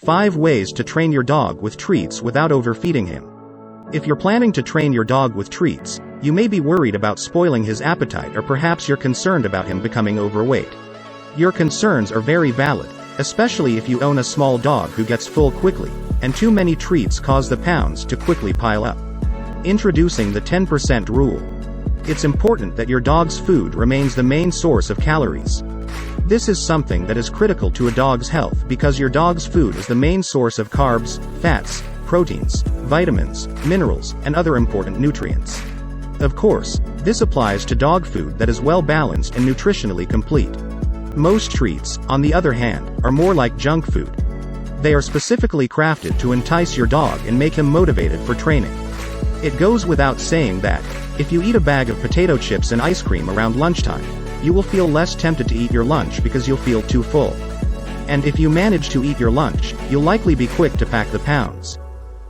5 ways to train your dog with treats without overfeeding him. If you're planning to train your dog with treats, you may be worried about spoiling his appetite, or perhaps you're concerned about him becoming overweight. Your concerns are very valid, especially if you own a small dog who gets full quickly, and too many treats cause the pounds to quickly pile up. Introducing the 10% rule. It's important that your dog's food remains the main source of calories. This is something that is critical to a dog's health because your dog's food is the main source of carbs, fats, proteins, vitamins, minerals, and other important nutrients. Of course, this applies to dog food that is well balanced and nutritionally complete. Most treats, on the other hand, are more like junk food. They are specifically crafted to entice your dog and make him motivated for training. It goes without saying that, if you eat a bag of potato chips and ice cream around lunchtime, you will feel less tempted to eat your lunch because you'll feel too full. And if you manage to eat your lunch, you'll likely be quick to pack the pounds.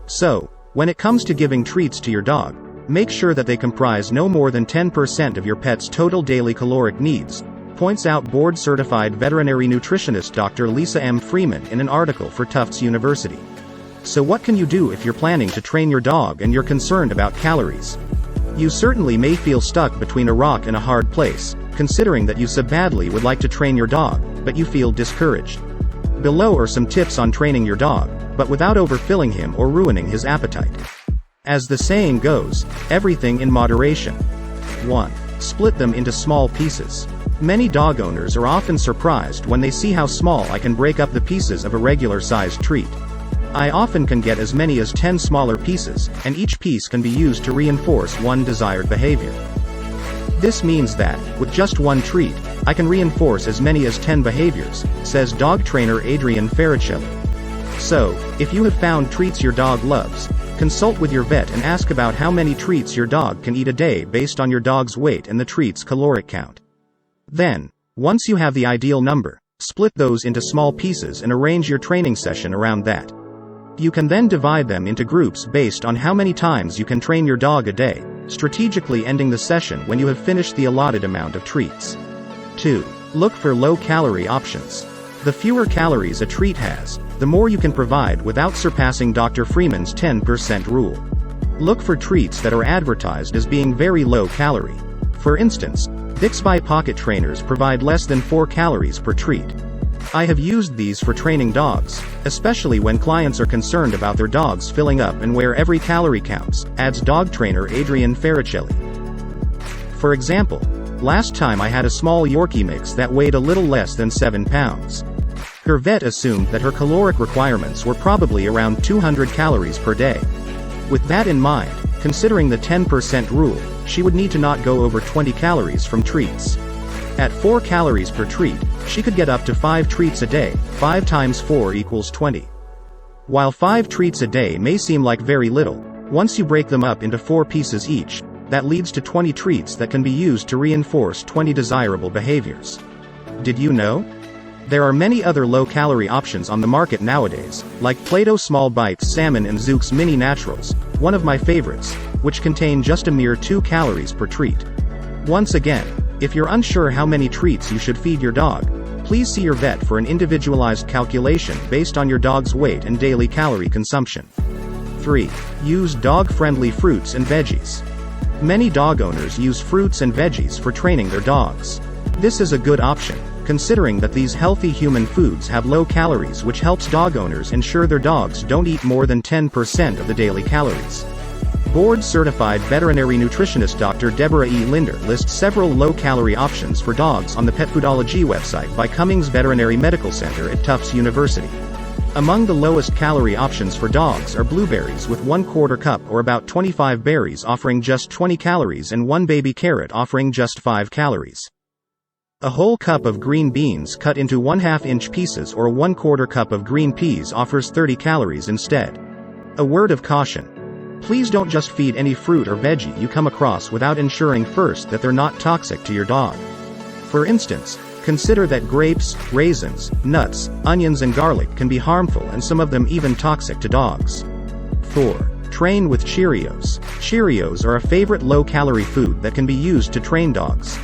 So, when it comes to giving treats to your dog, make sure that they comprise no more than 10% of your pet's total daily caloric needs, points out board-certified veterinary nutritionist Dr. Lisa M. Freeman in an article for Tufts University. So what can you do if you're planning to train your dog and you're concerned about calories? You certainly may feel stuck between a rock and a hard place, considering that you so badly would like to train your dog, but you feel discouraged. Below are some tips on training your dog, but without overfilling him or ruining his appetite. As the saying goes, everything in moderation. 1. Split them into small pieces. Many dog owners are often surprised when they see how small I can break up the pieces of a regular-sized treat. I often can get as many as 10 smaller pieces, and each piece can be used to reinforce one desired behavior. This means that, with just one treat, I can reinforce as many as 10 behaviors, says dog trainer Adrian Faricelli. So, if you have found treats your dog loves, consult with your vet and ask about how many treats your dog can eat a day based on your dog's weight and the treat's caloric count. Then, once you have the ideal number, split those into small pieces and arrange your training session around that. You can then divide them into groups based on how many times you can train your dog a day, strategically ending the session when you have finished the allotted amount of treats. 2. Look for low-calorie options. The fewer calories a treat has, the more you can provide without surpassing Dr. Freeman's 10% rule. Look for treats that are advertised as being very low-calorie. For instance, Bixby pocket trainers provide less than 4 calories per treat. I have used these for training dogs, especially when clients are concerned about their dogs filling up and where every calorie counts, adds dog trainer Adrian Faricelli. For example, last time I had a small Yorkie mix that weighed a little less than 7 pounds. Her vet assumed that her caloric requirements were probably around 200 calories per day. With that in mind, considering the 10% rule, she would need to not go over 20 calories from treats. At 4 calories per treat, she could get up to 5 treats a day. 5 times 4 equals 20. While 5 treats a day may seem like very little, once you break them up into 4 pieces each, that leads to 20 treats that can be used to reinforce 20 desirable behaviors. Did you know? There are many other low-calorie options on the market nowadays, like Play-Doh Small Bites Salmon and Zook's Mini Naturals, one of my favorites, which contain just a mere 2 calories per treat. Once again, if you're unsure how many treats you should feed your dog, please see your vet for an individualized calculation based on your dog's weight and daily calorie consumption. 3. Use dog-friendly fruits and veggies. Many dog owners use fruits and veggies for training their dogs. This is a good option, considering that these healthy human foods have low calories, which helps dog owners ensure their dogs don't eat more than 10% of the daily calories. Board-certified veterinary nutritionist Dr. Deborah E. Linder lists several low-calorie options for dogs on the Petfoodology website by Cummings Veterinary Medical Center at Tufts University. Among the lowest calorie options for dogs are blueberries with 1/4 cup or about 25 berries offering just 20 calories and 1 baby carrot offering just 5 calories. A whole cup of green beans cut into 1/2 inch pieces or 1/4 cup of green peas offers 30 calories instead. A word of caution. Please don't just feed any fruit or veggie you come across without ensuring first that they're not toxic to your dog. For instance, consider that grapes, raisins, nuts, onions and garlic can be harmful and some of them even toxic to dogs. 4. Train with Cheerios. Cheerios are a favorite low-calorie food that can be used to train dogs.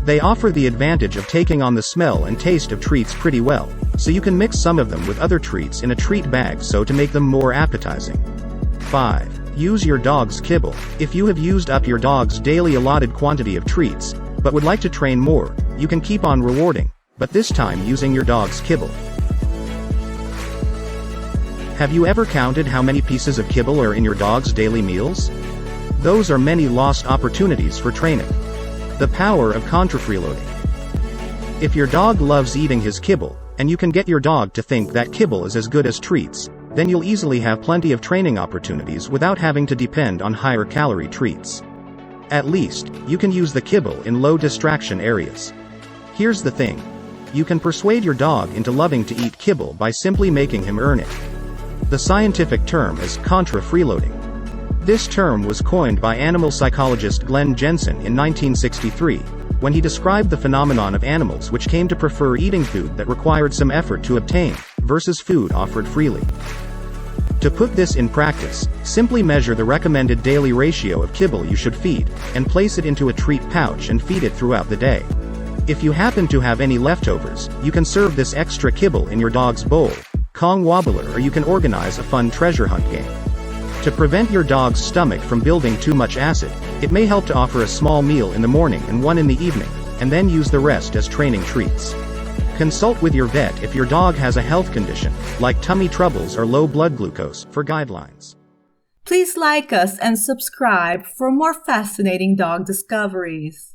They offer the advantage of taking on the smell and taste of treats pretty well, so you can mix some of them with other treats in a treat bag so to make them more appetizing. 5. Use your dog's kibble. If you have used up your dog's daily allotted quantity of treats, but would like to train more, you can keep on rewarding, but this time using your dog's kibble. Have you ever counted how many pieces of kibble are in your dog's daily meals? Those are many lost opportunities for training. The power of contra-freeloading. If your dog loves eating his kibble, and you can get your dog to think that kibble is as good as treats, then you'll easily have plenty of training opportunities without having to depend on higher calorie treats. At least, you can use the kibble in low distraction areas. Here's the thing. You can persuade your dog into loving to eat kibble by simply making him earn it. The scientific term is contra-freeloading. This term was coined by animal psychologist Glenn Jensen in 1963, when he described the phenomenon of animals which came to prefer eating food that required some effort to obtain, versus food offered freely. To put this in practice, simply measure the recommended daily ratio of kibble you should feed, and place it into a treat pouch and feed it throughout the day. If you happen to have any leftovers, you can serve this extra kibble in your dog's bowl, Kong wobbler, or you can organize a fun treasure hunt game. To prevent your dog's stomach from building too much acid, it may help to offer a small meal in the morning and one in the evening, and then use the rest as training treats. Consult with your vet if your dog has a health condition, like tummy troubles or low blood glucose, for guidelines. Please like us and subscribe for more fascinating dog discoveries.